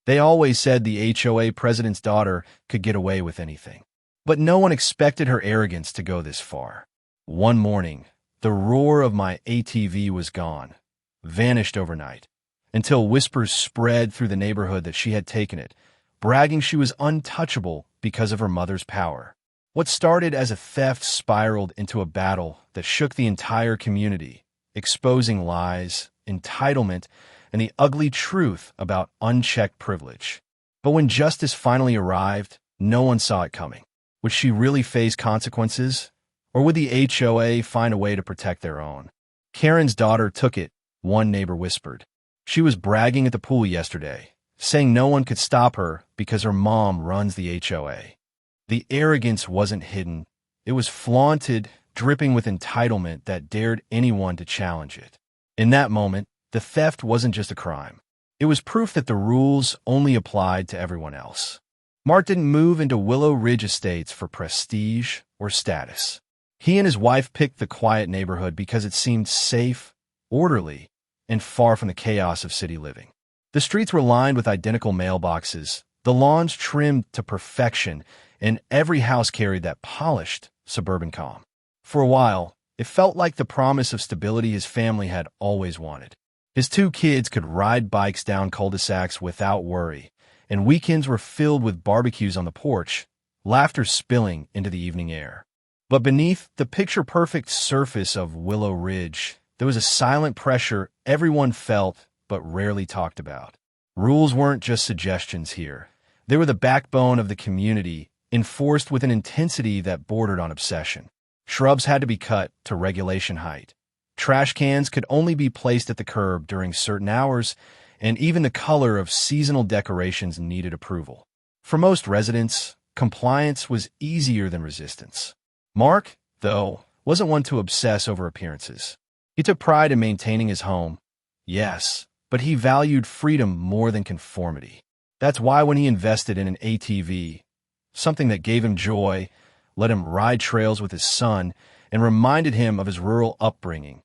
They always said the HOA president's daughter could get away with anything. But no one expected her arrogance to go this far. One morning, the roar of my ATV was gone, vanished overnight, until whispers spread through the neighborhood that she had taken it, bragging she was untouchable because of her mother's power. What started as a theft spiraled into a battle that shook the entire community, exposing lies, entitlement, and the ugly truth about unchecked privilege. But when justice finally arrived, no one saw it coming. Would she really face consequences? Or would the HOA find a way to protect their own? Karen's daughter took it, one neighbor whispered. She was bragging at the pool yesterday, saying no one could stop her because her mom runs the HOA. The arrogance wasn't hidden. It was flaunted, dripping with entitlement that dared anyone to challenge it. In that moment, the theft wasn't just a crime. It was proof that the rules only applied to everyone else. Mark didn't move into Willow Ridge Estates for prestige or status. He and his wife picked the quiet neighborhood because it seemed safe, orderly, and far from the chaos of city living. The streets were lined with identical mailboxes, the lawns trimmed to perfection, and every house carried that polished, suburban calm. For a while, it felt like the promise of stability his family had always wanted. His 2 kids could ride bikes down cul-de-sacs without worry, and weekends were filled with barbecues on the porch, laughter spilling into the evening air. But beneath the picture-perfect surface of Willow Ridge, there was a silent pressure everyone felt but rarely talked about. Rules weren't just suggestions here. They were the backbone of the community, enforced with an intensity that bordered on obsession. Shrubs had to be cut to regulation height. Trash cans could only be placed at the curb during certain hours, and even the color of seasonal decorations needed approval. For most residents, compliance was easier than resistance. Mark, though, wasn't one to obsess over appearances. He took pride in maintaining his home, yes, but he valued freedom more than conformity. That's why when he invested in an ATV, something that gave him joy, let him ride trails with his son, and reminded him of his rural upbringing,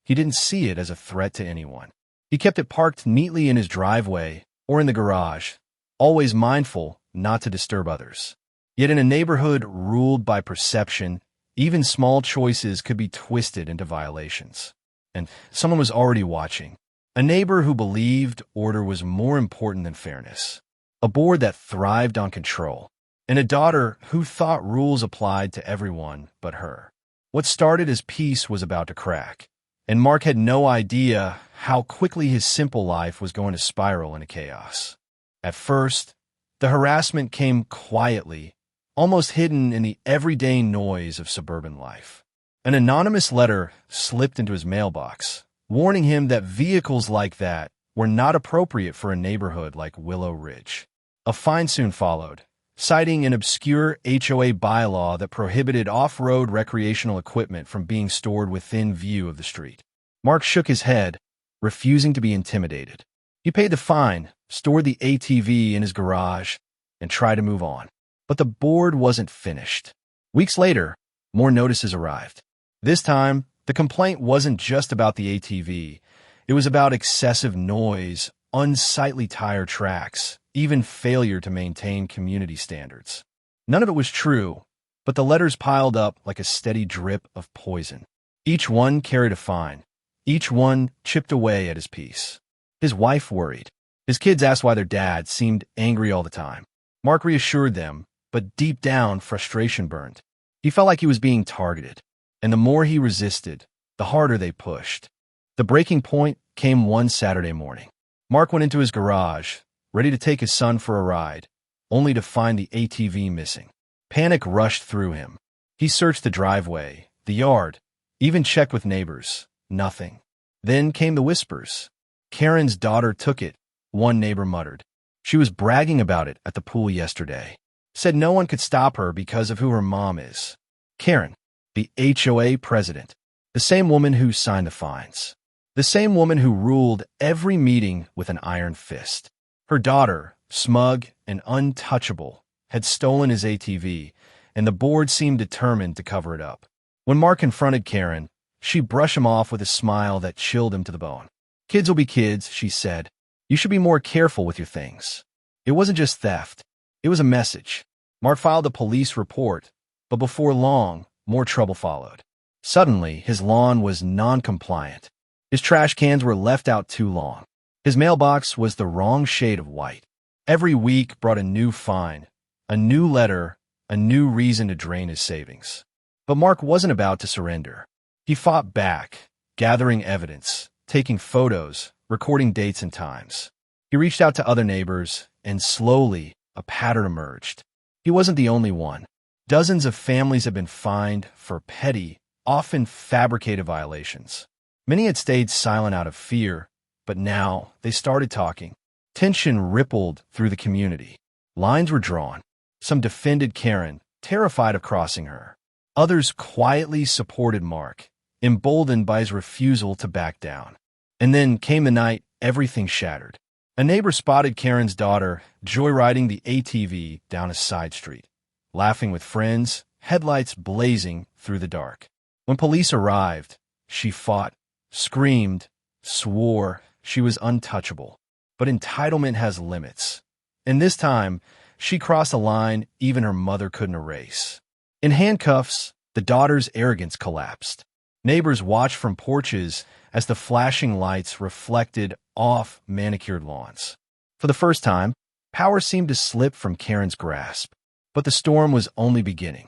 he didn't see it as a threat to anyone. He kept it parked neatly in his driveway or in the garage, always mindful not to disturb others. Yet in a neighborhood ruled by perception, even small choices could be twisted into violations. And someone was already watching. A neighbor who believed order was more important than fairness. A board that thrived on control. And a daughter who thought rules applied to everyone but her. What started as peace was about to crack. And Mark had no idea how quickly his simple life was going to spiral into chaos. At first, the harassment came quietly, almost hidden in the everyday noise of suburban life. An anonymous letter slipped into his mailbox, warning him that vehicles like that were not appropriate for a neighborhood like Willow Ridge. A fine soon followed, citing an obscure HOA bylaw that prohibited off-road recreational equipment from being stored within view of the street. Mark shook his head, refusing to be intimidated. He paid the fine, stored the ATV in his garage, and tried to move on. But the board wasn't finished. Weeks later, more notices arrived. This time, the complaint wasn't just about the ATV. It was about excessive noise, unsightly tire tracks, even failure to maintain community standards. None of it was true, but the letters piled up like a steady drip of poison. Each one carried a fine. Each one chipped away at his peace. His wife worried. His kids asked why their dad seemed angry all the time. Mark reassured them, but deep down, frustration burned. He felt like he was being targeted, and the more he resisted, the harder they pushed. The breaking point came one Saturday morning. Mark went into his garage, ready to take his son for a ride, only to find the ATV missing. Panic rushed through him. He searched the driveway, the yard, even checked with neighbors. Nothing. Then came the whispers. Karen's daughter took it, one neighbor muttered. She was bragging about it at the pool yesterday. Said no one could stop her because of who her mom is. Karen, the HOA president. The same woman who signed the fines. The same woman who ruled every meeting with an iron fist. Her daughter, smug and untouchable, had stolen his ATV, and the board seemed determined to cover it up. When Mark confronted Karen, she brushed him off with a smile that chilled him to the bone. Kids will be kids, she said. You should be more careful with your things. It wasn't just theft. It was a message. Mark filed a police report, but before long, more trouble followed. Suddenly, his lawn was non-compliant. His trash cans were left out too long. His mailbox was the wrong shade of white. Every week brought a new fine, a new letter, a new reason to drain his savings. But Mark wasn't about to surrender. He fought back, gathering evidence, taking photos, recording dates and times. He reached out to other neighbors, and slowly, a pattern emerged. He wasn't the only one. Dozens of families had been fined for petty, often fabricated violations. Many had stayed silent out of fear, but now they started talking. Tension rippled through the community. Lines were drawn. Some defended Karen, terrified of crossing her. Others quietly supported Mark, emboldened by his refusal to back down. And then came the night everything shattered. A neighbor spotted Karen's daughter joyriding the ATV down a side street, laughing with friends, headlights blazing through the dark. When police arrived, she fought, screamed, swore she was untouchable. But entitlement has limits. And this time, she crossed a line even her mother couldn't erase. In handcuffs, the daughter's arrogance collapsed. Neighbors watched from porches as the flashing lights reflected off manicured lawns. For the first time, power seemed to slip from Karen's grasp. But the storm was only beginning.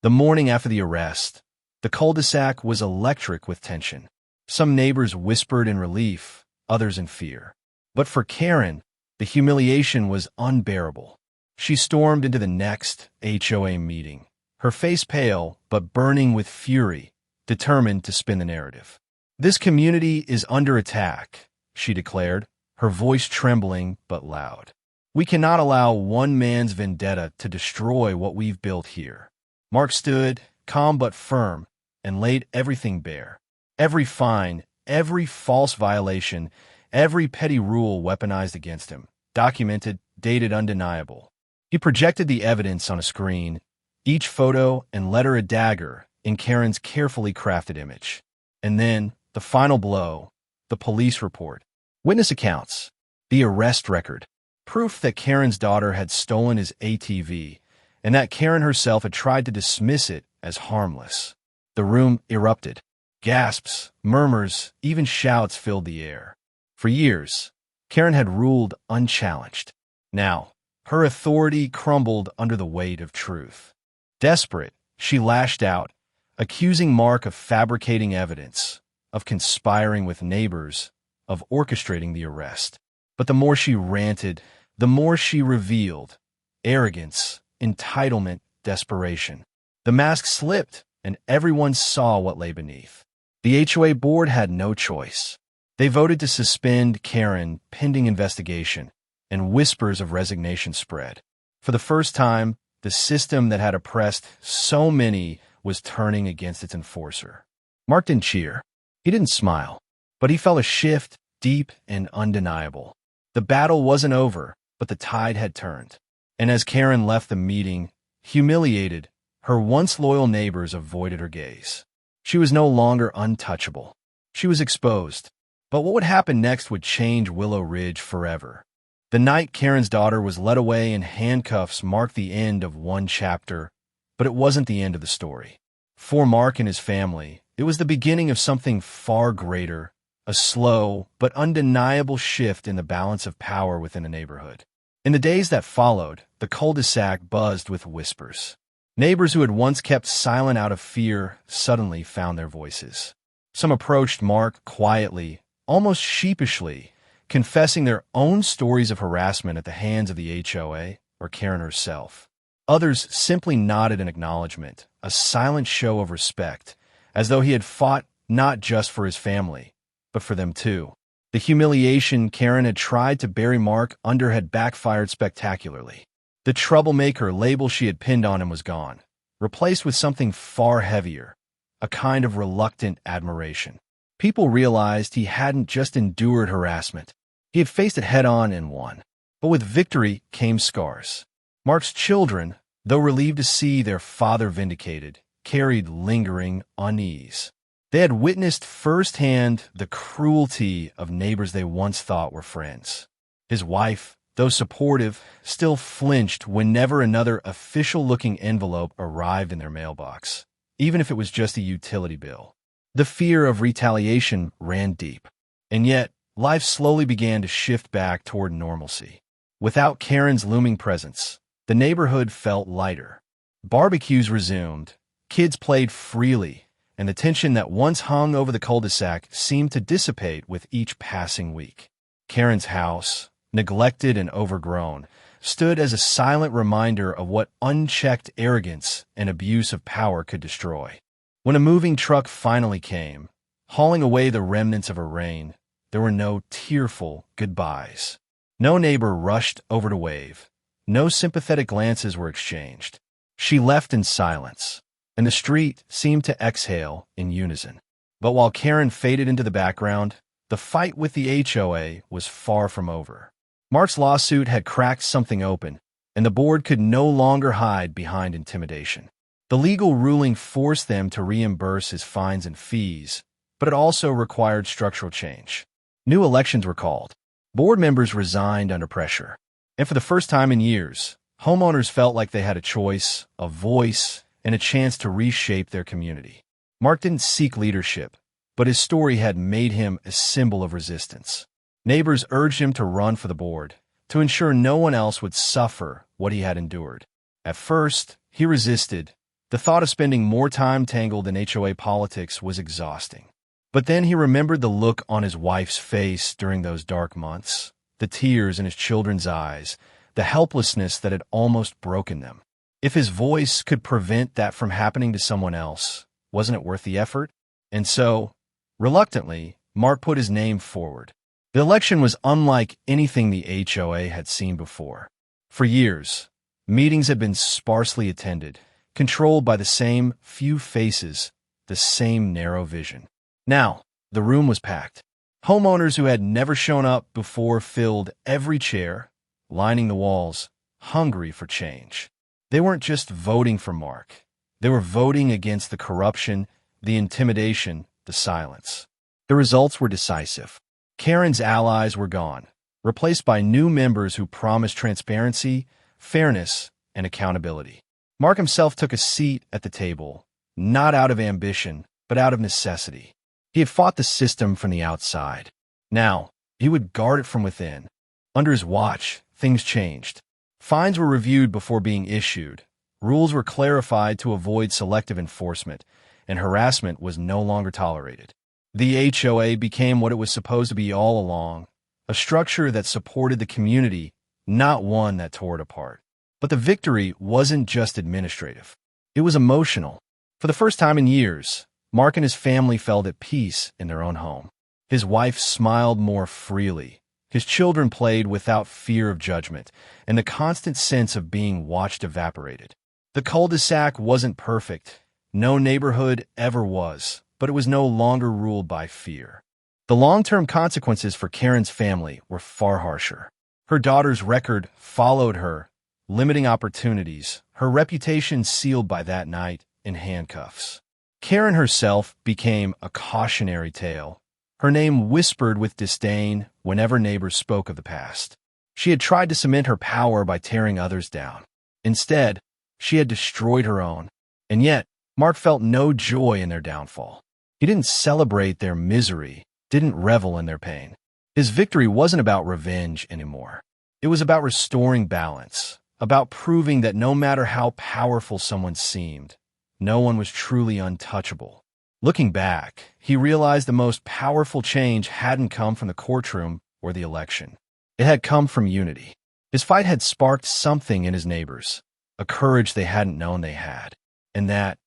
The morning after the arrest, the cul-de-sac was electric with tension. Some neighbors whispered in relief, others in fear. But for Karen, the humiliation was unbearable. She stormed into the next HOA meeting, her face pale but burning with fury, determined to spin the narrative. "This community is under attack," she declared, her voice trembling but loud. "We cannot allow one man's vendetta to destroy what we've built here." Mark stood, calm but firm, and laid everything bare. Every fine, every false violation, every petty rule weaponized against him, documented, dated, undeniable. He projected the evidence on a screen, each photo and letter a dagger in Karen's carefully crafted image. And then, the final blow, the police report. Witness accounts, the arrest record, proof that Karen's daughter had stolen his ATV and that Karen herself had tried to dismiss it as harmless. The room erupted. Gasps, murmurs, even shouts filled the air. For years, Karen had ruled unchallenged. Now, her authority crumbled under the weight of truth. Desperate, she lashed out, accusing Mark of fabricating evidence, of conspiring with neighbors, of orchestrating the arrest. But the more she ranted, the more she revealed arrogance, entitlement, desperation. The mask slipped, and everyone saw what lay beneath. The HOA board had no choice. They voted to suspend Karen pending investigation, and whispers of resignation spread. For the first time, the system that had oppressed so many was turning against its enforcer. Mark didn't cheer. He didn't smile. But he felt a shift, deep and undeniable. The battle wasn't over, but the tide had turned. And as Karen left the meeting, humiliated, her once loyal neighbors avoided her gaze. She was no longer untouchable. She was exposed. But what would happen next would change Willow Ridge forever. The night Karen's daughter was led away in handcuffs marked the end of one chapter, but it wasn't the end of the story. For Mark and his family, it was the beginning of something far greater, a slow but undeniable shift in the balance of power within a neighborhood. In the days that followed, the cul-de-sac buzzed with whispers. Neighbors who had once kept silent out of fear suddenly found their voices. Some approached Mark quietly, almost sheepishly, confessing their own stories of harassment at the hands of the HOA or Karen herself. Others simply nodded in acknowledgement, a silent show of respect, as though he had fought not just for his family, but for them too. The humiliation Karen had tried to bury Mark under had backfired spectacularly. The troublemaker label she had pinned on him was gone, replaced with something far heavier, a kind of reluctant admiration. People realized he hadn't just endured harassment. He had faced it head-on and won. But with victory came scars. Mark's children, though relieved to see their father vindicated, carried lingering unease. They had witnessed firsthand the cruelty of neighbors they once thought were friends. His wife, though supportive, still flinched whenever another official-looking envelope arrived in their mailbox, even if it was just a utility bill. The fear of retaliation ran deep. And yet, life slowly began to shift back toward normalcy. Without Karen's looming presence, the neighborhood felt lighter. Barbecues resumed, kids played freely, and the tension that once hung over the cul-de-sac seemed to dissipate with each passing week. Karen's house, neglected and overgrown, stood as a silent reminder of what unchecked arrogance and abuse of power could destroy. When a moving truck finally came, hauling away the remnants of her reign, there were no tearful goodbyes. No neighbor rushed over to wave. No sympathetic glances were exchanged. She left in silence, and the street seemed to exhale in unison. But while Karen faded into the background, the fight with the HOA was far from over. Mark's lawsuit had cracked something open, and the board could no longer hide behind intimidation. The legal ruling forced them to reimburse his fines and fees, but it also required structural change. New elections were called. Board members resigned under pressure. And for the first time in years, homeowners felt like they had a choice, a voice, and a chance to reshape their community. Mark didn't seek leadership, but his story had made him a symbol of resistance. Neighbors urged him to run for the board, to ensure no one else would suffer what he had endured. At first, he resisted. The thought of spending more time tangled in HOA politics was exhausting. But then he remembered the look on his wife's face during those dark months, the tears in his children's eyes, the helplessness that had almost broken them. If his voice could prevent that from happening to someone else, wasn't it worth the effort? And so, reluctantly, Mark put his name forward. The election was unlike anything the HOA had seen before. For years, meetings had been sparsely attended, controlled by the same few faces, the same narrow vision. Now, the room was packed. Homeowners who had never shown up before filled every chair, lining the walls, hungry for change. They weren't just voting for Mark. They were voting against the corruption, the intimidation, the silence. The results were decisive. Karen's allies were gone, replaced by new members who promised transparency, fairness, and accountability. Mark himself took a seat at the table, not out of ambition, but out of necessity. He had fought the system from the outside. Now, he would guard it from within. Under his watch, things changed. Fines were reviewed before being issued. Rules were clarified to avoid selective enforcement, and harassment was no longer tolerated. The HOA became what it was supposed to be all along, a structure that supported the community, not one that tore it apart. But the victory wasn't just administrative. It was emotional. For the first time in years, Mark and his family felt at peace in their own home. His wife smiled more freely. His children played without fear of judgment, and the constant sense of being watched evaporated. The cul-de-sac wasn't perfect. No neighborhood ever was, but it was no longer ruled by fear. The long-term consequences for Karen's family were far harsher. Her daughter's record followed her, limiting opportunities, her reputation sealed by that night in handcuffs. Karen herself became a cautionary tale, her name whispered with disdain whenever neighbors spoke of the past. She had tried to cement her power by tearing others down. Instead, she had destroyed her own. And yet, Mark felt no joy in their downfall. He didn't celebrate their misery, didn't revel in their pain. His victory wasn't about revenge anymore. It was about restoring balance, about proving that no matter how powerful someone seemed, no one was truly untouchable. Looking back, he realized the most powerful change hadn't come from the courtroom or the election. It had come from unity. His fight had sparked something in his neighbors, a courage they hadn't known they had. And that,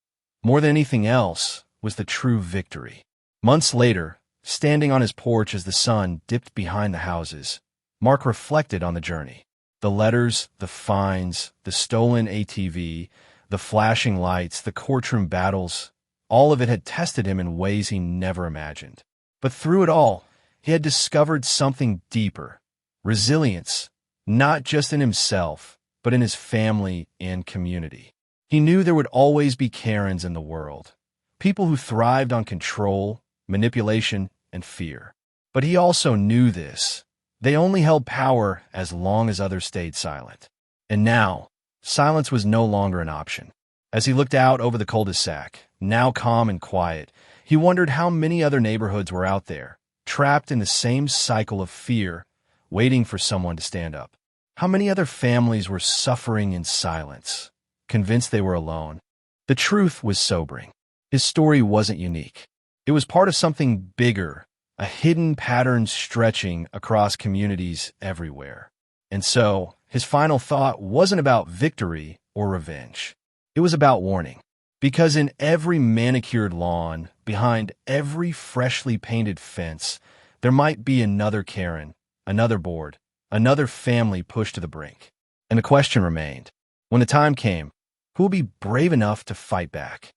more than anything else, was the true victory. Months later, standing on his porch as the sun dipped behind the houses, Mark reflected on the journey. The letters, the fines, the stolen ATV, the flashing lights, the courtroom battles, all of it had tested him in ways he never imagined. But through it all, he had discovered something deeper, resilience, not just in himself, but in his family and community. He knew there would always be Karens in the world, people who thrived on control, manipulation, and fear. But he also knew this. They only held power as long as others stayed silent. And now, silence was no longer an option. As he looked out over the cul-de-sac, now calm and quiet, he wondered how many other neighborhoods were out there, trapped in the same cycle of fear, waiting for someone to stand up. How many other families were suffering in silence, convinced they were alone? The truth was sobering. His story wasn't unique. It was part of something bigger, a hidden pattern stretching across communities everywhere. And so, his final thought wasn't about victory or revenge. It was about warning. Because in every manicured lawn, behind every freshly painted fence, there might be another Karen, another board, another family pushed to the brink. And the question remained, when the time came, who would be brave enough to fight back?